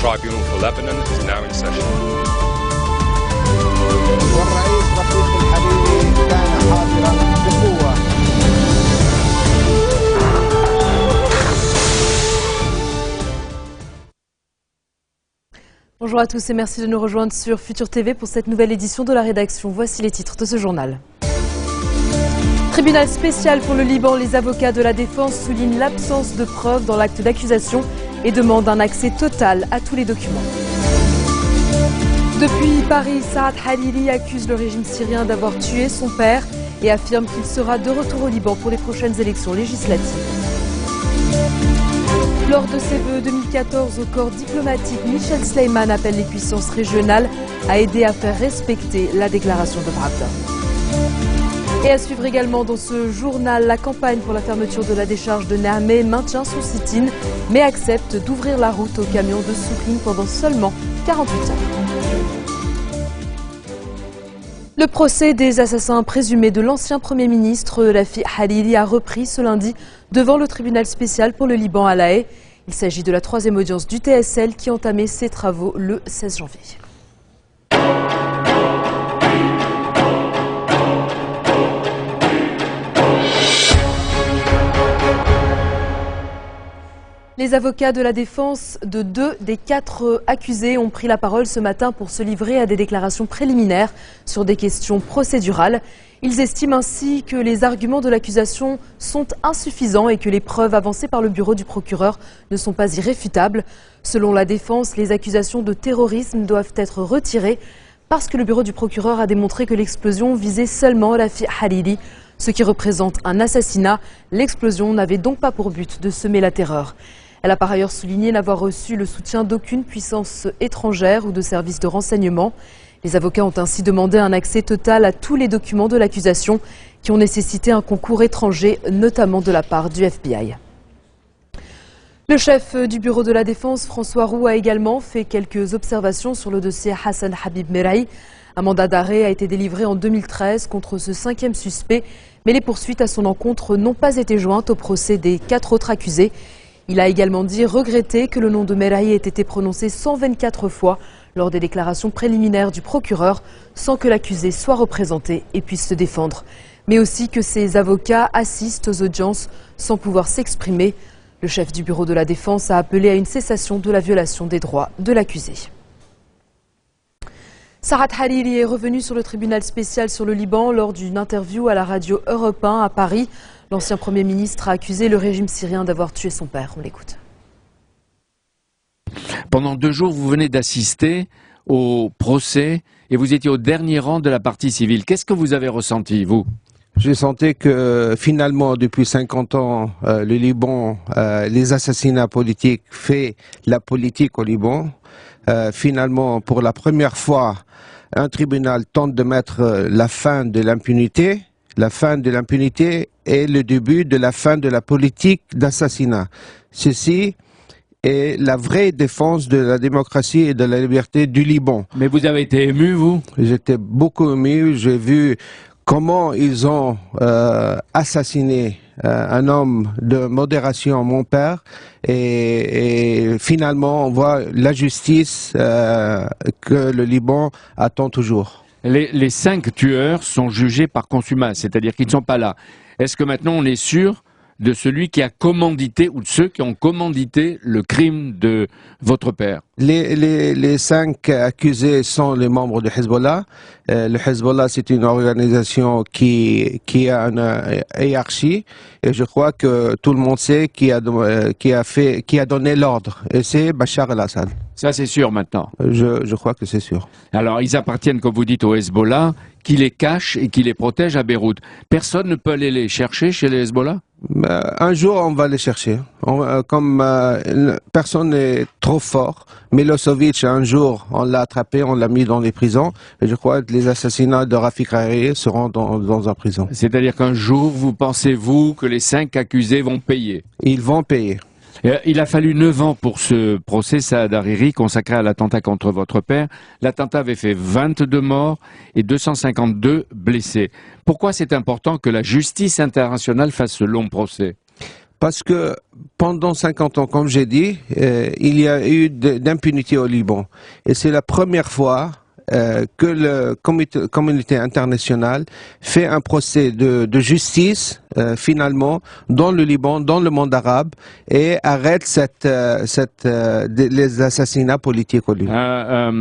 Tribunal for Lebanon is now in session. والرئيس رفيق الحريري كان حاضرا بقوة. Bonjour à tous et merci de nous rejoindre sur Futur TV pour cette nouvelle édition de la rédaction. Voici les titres de ce journal. Tribunal spécial pour le Liban, les avocats de la défense soulignent l'absence de preuves dans l'acte d'accusation et demandent un accès total à tous les documents. Depuis Paris, Saad Hariri accuse le régime syrien d'avoir tué son père et affirme qu'il sera de retour au Liban pour les prochaines élections législatives. Lors de ses vœux 2014 au corps diplomatique, Michel Sleiman appelle les puissances régionales à aider à faire respecter la déclaration de Pravda. Et à suivre également dans ce journal, la campagne pour la fermeture de la décharge de Nehameh maintient son sit-in, mais accepte d'ouvrir la route aux camions de Soukline pendant seulement 48 heures. Le procès des assassins présumés de l'ancien Premier ministre Rafiq Hariri a repris ce lundi devant le tribunal spécial pour le Liban à La Haye. Il s'agit de la troisième audience du TSL qui entamait ses travaux le 16 janvier. Les avocats de la défense de 2 des 4 accusés ont pris la parole ce matin pour se livrer à des déclarations préliminaires sur des questions procédurales. Ils estiment ainsi que les arguments de l'accusation sont insuffisants et que les preuves avancées par le bureau du procureur ne sont pas irréfutables. Selon la défense, les accusations de terrorisme doivent être retirées parce que le bureau du procureur a démontré que l'explosion visait seulement Rafiq Hariri, ce qui représente un assassinat. L'explosion n'avait donc pas pour but de semer la terreur. Elle a par ailleurs souligné n'avoir reçu le soutien d'aucune puissance étrangère ou de service de renseignement. Les avocats ont ainsi demandé un accès total à tous les documents de l'accusation qui ont nécessité un concours étranger, notamment de la part du FBI. Le chef du bureau de la défense, François Roux, a également fait quelques observations sur le dossier Hassan Habib Merahi. Un mandat d'arrêt a été délivré en 2013 contre ce 5e suspect, mais les poursuites à son encontre n'ont pas été jointes au procès des 4 autres accusés. Il a également dit regretter que le nom de Merahi ait été prononcé 124 fois lors des déclarations préliminaires du procureur sans que l'accusé soit représenté et puisse se défendre. Mais aussi que ses avocats assistent aux audiences sans pouvoir s'exprimer. Le chef du bureau de la défense a appelé à une cessation de la violation des droits de l'accusé. Saad Hariri est revenu sur le tribunal spécial sur le Liban lors d'une interview à la radio Europe 1 à Paris. L'ancien Premier ministre a accusé le régime syrien d'avoir tué son père. On l'écoute. Pendant 2 jours, vous venez d'assister au procès et vous étiez au dernier rang de la partie civile. Qu'est-ce que vous avez ressenti, vous ? J'ai senti que finalement, depuis 50 ans, le Liban, les assassinats politiques fait la politique au Liban. Finalement, pour la première fois, un tribunal tente de mettre la fin de l'impunité. La fin de l'impunité est le début de la fin de la politique d'assassinat. Ceci est la vraie défense de la démocratie et de la liberté du Liban. Mais vous avez été ému, vous ? J'étais beaucoup ému. J'ai vu comment ils ont assassiné un homme de modération, mon père, et finalement on voit la justice que le Liban attend toujours. Les 5 tueurs sont jugés par contumace, c'est-à-dire qu'ils ne sont pas là. Est-ce que maintenant on est sûr de celui qui a commandité ou de ceux qui ont commandité le crime de votre père? Les 5 accusés sont les membres du Hezbollah. Le Hezbollah, c'est une organisation qui a une hiérarchie, et je crois que tout le monde sait qui a donné l'ordre, et c'est Bachar el-Assad. Ça, c'est sûr maintenant. Je crois que c'est sûr. Alors, ils appartiennent, comme vous dites, au Hezbollah, qui les cache et qui les protège à Beyrouth. Personne ne peut aller les chercher chez les Hezbollah? Un jour, on va les chercher. Personne n'est trop fort. Milosevic, un jour, on l'a attrapé, on l'a mis dans les prisons. Et je crois que les assassinats de Rafiq Hariri seront dans une prison. C'est-à-dire qu'un jour, vous pensez-vous que les 5 accusés vont payer? Ils vont payer. Il a fallu 9 ans pour ce procès Saad Hariri consacré à l'attentat contre votre père. L'attentat avait fait 22 morts et 252 blessés. Pourquoi c'est important que la justice internationale fasse ce long procès? Parce que pendant 50 ans, comme j'ai dit, il y a eu d'impunité au Liban. Et c'est la première fois que la communauté internationale fait un procès de justice, finalement, dans le Liban, dans le monde arabe, et arrête les assassinats politiques au Liban.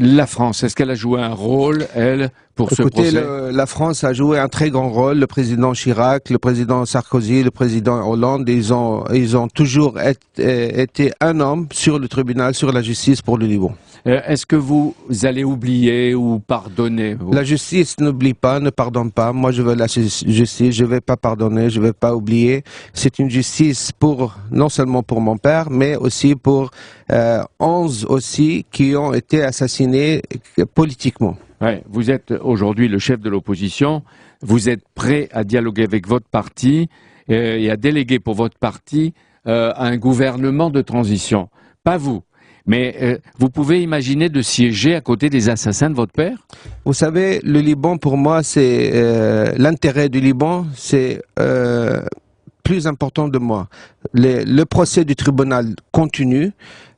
La France, est-ce qu'elle a joué un rôle, elle, pour ce procès? La France a joué un très grand rôle. Le président Chirac, le président Sarkozy, le président Hollande, ils ont toujours été un homme sur le tribunal, sur la justice pour le Liban. Est-ce que vous allez oublier ou pardonner, vous? La justice n'oublie pas, ne pardonne pas. Moi, je veux la justice. Je vais pas pardonner, je vais pas oublier. C'est une justice non seulement pour mon père, mais aussi pour 11 aussi qui ont été assassinés politiquement. Ouais, vous êtes aujourd'hui le chef de l'opposition. Vous êtes prêt à dialoguer avec votre parti et à déléguer pour votre parti un gouvernement de transition. Pas vous. Mais vous pouvez imaginer de siéger à côté des assassins de votre père? Vous savez, le Liban, pour moi, c'est l'intérêt du Liban, c'est plus important de moi. Le procès du tribunal continue.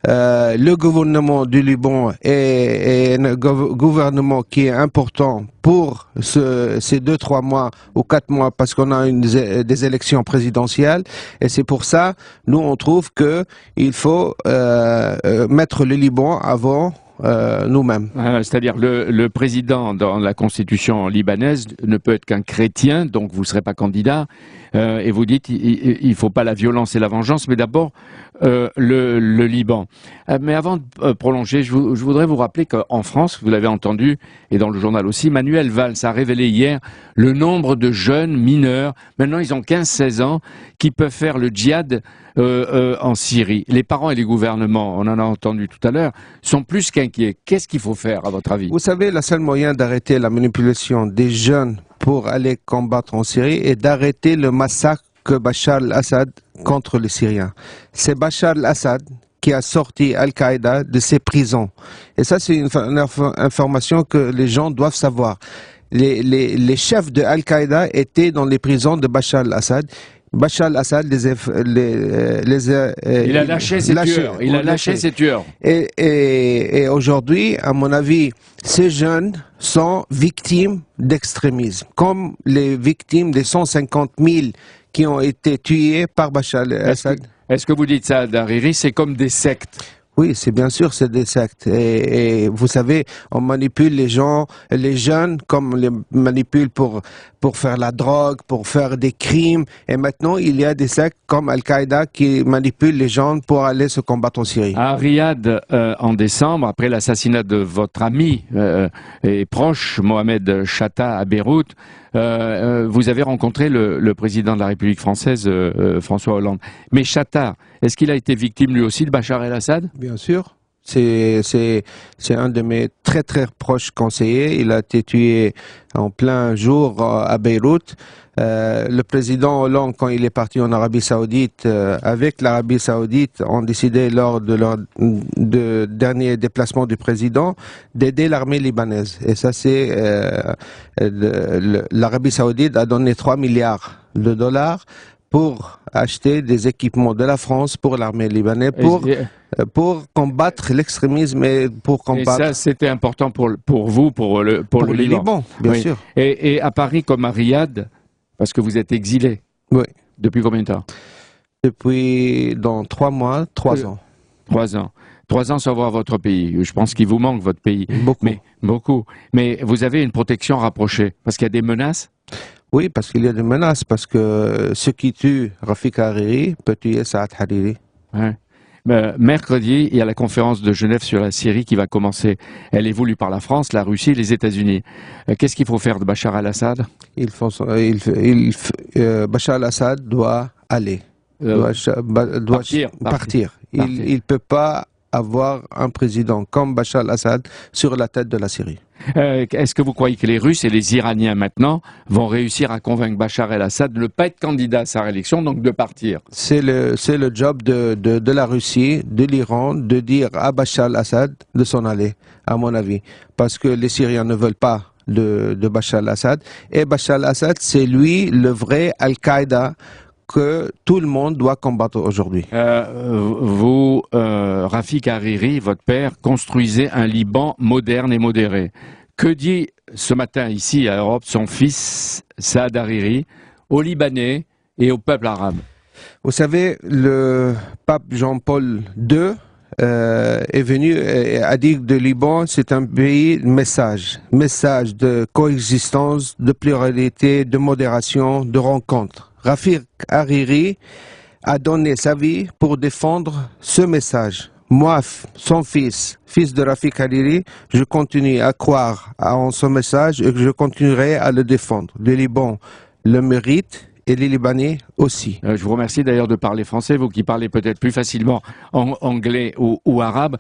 Le gouvernement du Liban est un gouvernement qui est important pour ces 2-3 mois ou 4 mois parce qu'on a des élections présidentielles et c'est pour ça, nous on trouve que il faut mettre le Liban avant nous-mêmes. C'est-à-dire le président dans la constitution libanaise ne peut être qu'un chrétien, donc vous ne serez pas candidat, et vous dites il ne faut pas la violence et la vengeance, mais d'abord le Liban. Mais avant de prolonger, je voudrais vous rappeler qu'en France, vous l'avez entendu, et dans le journal aussi, Manuel Valls a révélé hier le nombre de jeunes mineurs, maintenant ils ont 15-16 ans, qui peuvent faire le djihad en Syrie. Les parents et les gouvernements, on en a entendu tout à l'heure, sont plus qu'inquiets. Qu'est-ce qu'il faut faire, à votre avis? Vous savez, le seul moyen d'arrêter la manipulation des jeunes pour aller combattre en Syrie est d'arrêter le massacre que Bachar al-Assad contre les Syriens. C'est Bachar al-Assad qui a sorti Al-Qaïda de ses prisons. Et ça, c'est une information que les gens doivent savoir. Les chefs de Al-Qaïda étaient dans les prisons de Bachar al-Assad. Bachar al-Assad il a lâché ses tueurs. Il a lâché ses tueurs. Et aujourd'hui, à mon avis, ces jeunes sont victimes d'extrémisme, comme les victimes des 150 000 qui ont été tués par Bachar al-Assad. Est-ce que vous dites ça, Hariri? C'est comme des sectes. Oui, c'est bien sûr, c'est des sectes. Et vous savez, on manipule les gens, les jeunes, comme on les manipule pour faire la drogue, pour faire des crimes. Et maintenant, il y a des sectes comme Al-Qaïda qui manipulent les gens pour aller se combattre en Syrie. À Riyad, en décembre, après l'assassinat de votre ami et proche, Mohamed Chatta, à Beyrouth, vous avez rencontré le président de la République française, François Hollande. Mais Chatta, est-ce qu'il a été victime lui aussi de Bachar el-Assad? Bien sûr. C'est un de mes très très proches conseillers. Il a été tué en plein jour à Beyrouth. Le président Hollande, quand il est parti en Arabie Saoudite, avec l'Arabie Saoudite, ont décidé lors de leur dernier déplacement du président d'aider l'armée libanaise. Et ça, c'est l'Arabie Saoudite a donné 3 milliards de dollars pour acheter des équipements de la France pour l'armée libanaise, pour combattre l'extrémisme et pour combattre... Et ça, c'était important pour vous, pour le Liban. Bien oui. sûr. Et à Paris comme à Riyad, parce que vous êtes exilé. Oui. Depuis combien de temps? Depuis, dans 3 mois, 3 ans. 3 ans. 3 ans sans voir votre pays. Je pense qu'il vous manque votre pays. Beaucoup. Beaucoup. Mais vous avez une protection rapprochée, parce qu'il y a des menaces? Oui, parce qu'il y a des menaces, parce que ce qui tue Rafik Hariri peut tuer Saad Hariri. Ouais. Mercredi, il y a la conférence de Genève sur la Syrie qui va commencer. Elle est voulue par la France, la Russie et les États-Unis. Qu'est-ce qu'il faut faire de Bachar al-Assad? Bachar al-Assad doit aller, doit partir. Il ne peut pas avoir un président comme Bachar al-Assad sur la tête de la Syrie. Est-ce que vous croyez que les Russes et les Iraniens maintenant vont réussir à convaincre Bachar el-Assad de ne pas être candidat à sa réélection, donc de partir? C'est le job de la Russie, de l'Iran, de dire à Bachar el-Assad de s'en aller, à mon avis. Parce que les Syriens ne veulent pas de Bachar el-Assad. Et Bachar el-Assad, c'est lui le vrai Al-Qaïda que tout le monde doit combattre aujourd'hui. Vous, Rafik Hariri, votre père, construisez un Liban moderne et modéré. Que dit ce matin ici à Europe son fils Saad Hariri aux Libanais et au peuple arabe? Vous savez, le pape Jean-Paul II est venu et a dit que le Liban, c'est un pays message de coexistence, de pluralité, de modération, de rencontre. Rafik Hariri a donné sa vie pour défendre ce message. Moi, son fils de Rafik Hariri, je continue à croire en ce message et que je continuerai à le défendre. Le Liban le mérite et les Libanais aussi. Je vous remercie d'ailleurs de parler français, vous qui parlez peut-être plus facilement anglais ou arabe.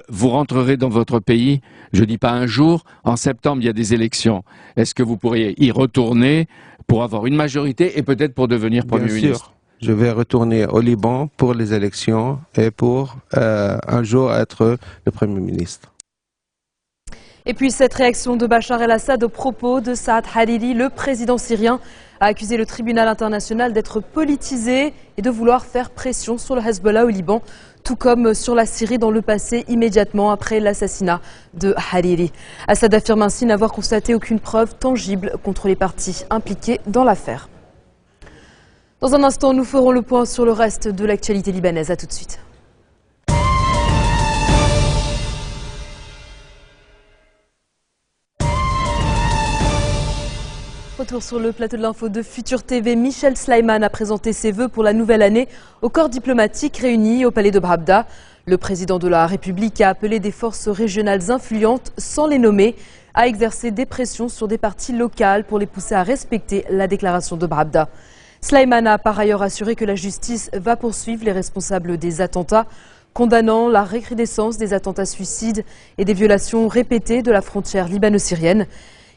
Vous rentrerez dans votre pays, je ne dis pas un jour, en septembre il y a des élections. Est-ce que vous pourriez y retourner pour avoir une majorité et peut-être pour devenir Premier ministre? Je vais retourner au Liban pour les élections et pour un jour être le Premier ministre. Et puis cette réaction de Bachar el-Assad au propos de Saad Hariri, le président syrien, a accusé le tribunal international d'être politisé et de vouloir faire pression sur le Hezbollah au Liban, tout comme sur la Syrie dans le passé, immédiatement après l'assassinat de Hariri. Assad affirme ainsi n'avoir constaté aucune preuve tangible contre les parties impliquées dans l'affaire. Dans un instant, nous ferons le point sur le reste de l'actualité libanaise. À tout de suite. Retour sur le plateau de l'info de Futur TV. Michel Sleiman a présenté ses vœux pour la nouvelle année au corps diplomatique réuni au palais de Bravda. Le président de la République a appelé des forces régionales influentes, sans les nommer, à exercer des pressions sur des partis locales pour les pousser à respecter la déclaration de Bravda. Sleiman a par ailleurs assuré que la justice va poursuivre les responsables des attentats, condamnant la recrudescence des attentats suicides et des violations répétées de la frontière libano-syrienne.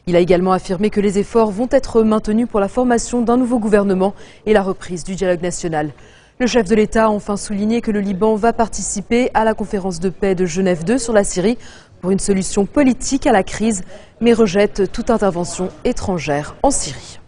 Il a également affirmé que les efforts vont être maintenus pour la formation d'un nouveau gouvernement et la reprise du dialogue national. Le chef de l'État a enfin souligné que le Liban va participer à la conférence de paix de Genève II sur la Syrie pour une solution politique à la crise, mais rejette toute intervention étrangère en Syrie.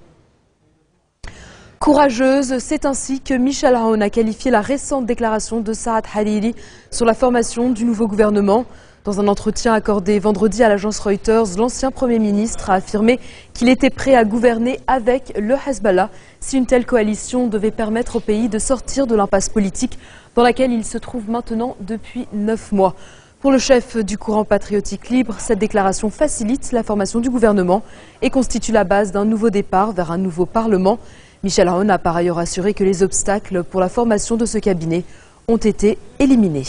Courageuse, c'est ainsi que Michel Aoun a qualifié la récente déclaration de Saad Hariri sur la formation du nouveau gouvernement. Dans un entretien accordé vendredi à l'agence Reuters, l'ancien Premier ministre a affirmé qu'il était prêt à gouverner avec le Hezbollah si une telle coalition devait permettre au pays de sortir de l'impasse politique dans laquelle il se trouve maintenant depuis 9 mois. Pour le chef du courant patriotique libre, cette déclaration facilite la formation du gouvernement et constitue la base d'un nouveau départ vers un nouveau Parlement. Michel Aoun a par ailleurs assuré que les obstacles pour la formation de ce cabinet ont été éliminés.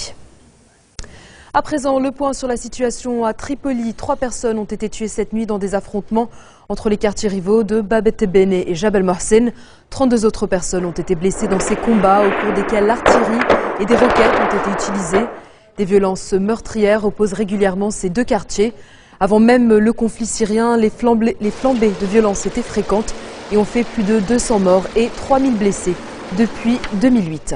À présent, le point sur la situation à Tripoli. 3 personnes ont été tuées cette nuit dans des affrontements entre les quartiers rivaux de Bab et-Tebene et Jabal Mohsen. 32 autres personnes ont été blessées dans ces combats au cours desquels l'artillerie et des roquettes ont été utilisées. Des violences meurtrières opposent régulièrement ces 2 quartiers. Avant même le conflit syrien, les flambées de violence étaient fréquentes et ont fait plus de 200 morts et 3000 blessés depuis 2008.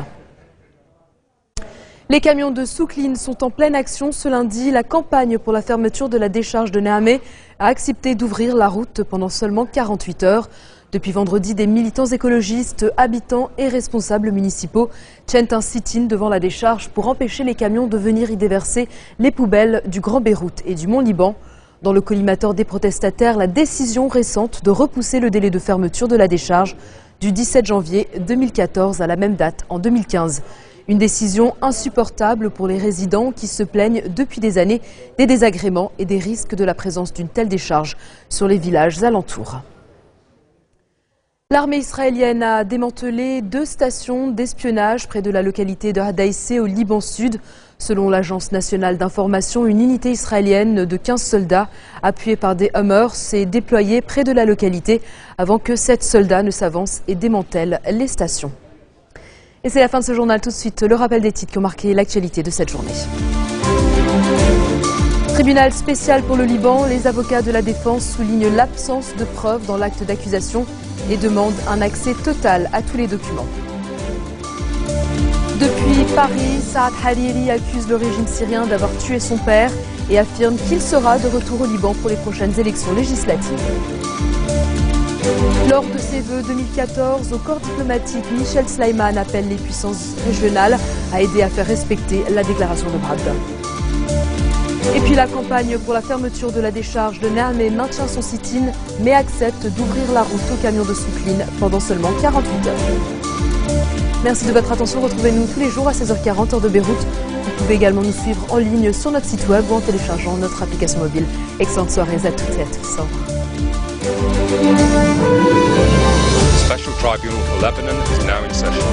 Les camions de Souklin sont en pleine action ce lundi. La campagne pour la fermeture de la décharge de Nehamé a accepté d'ouvrir la route pendant seulement 48 heures. Depuis vendredi, des militants écologistes, habitants et responsables municipaux tiennent un sit-in devant la décharge pour empêcher les camions de venir y déverser les poubelles du Grand Beyrouth et du Mont-Liban. Dans le collimateur des protestataires, la décision récente de repousser le délai de fermeture de la décharge du 17 janvier 2014 à la même date en 2015. Une décision insupportable pour les résidents qui se plaignent depuis des années des désagréments et des risques de la présence d'une telle décharge sur les villages alentours. L'armée israélienne a démantelé 2 stations d'espionnage près de la localité de Hadaïsé au Liban Sud. Selon l'agence nationale d'information, une unité israélienne de 15 soldats appuyée par des Hummers s'est déployée près de la localité avant que 7 soldats ne s'avancent et démantèlent les stations. Et c'est la fin de ce journal. Tout de suite, le rappel des titres qui ont marqué l'actualité de cette journée. Tribunal spécial pour le Liban, les avocats de la défense soulignent l'absence de preuves dans l'acte d'accusation et demandent un accès total à tous les documents. Depuis Paris, Saad Hariri accuse le régime syrien d'avoir tué son père et affirme qu'il sera de retour au Liban pour les prochaines élections législatives. Lors de ses vœux 2014, au corps diplomatique, Michel Sleiman appelle les puissances régionales à aider à faire respecter la déclaration de Bradda. Et puis la campagne pour la fermeture de la décharge de Niamey maintient son sit-in, mais accepte d'ouvrir la route aux camions de Soukline pendant seulement 48 heures. Merci de votre attention. Retrouvez-nous tous les jours à 16h40 heure de Beyrouth. Vous pouvez également nous suivre en ligne sur notre site web ou en téléchargeant notre application mobile. Excellente soirée à toutes et à tous. Au revoir. The Special Tribunal for Lebanon is now in session.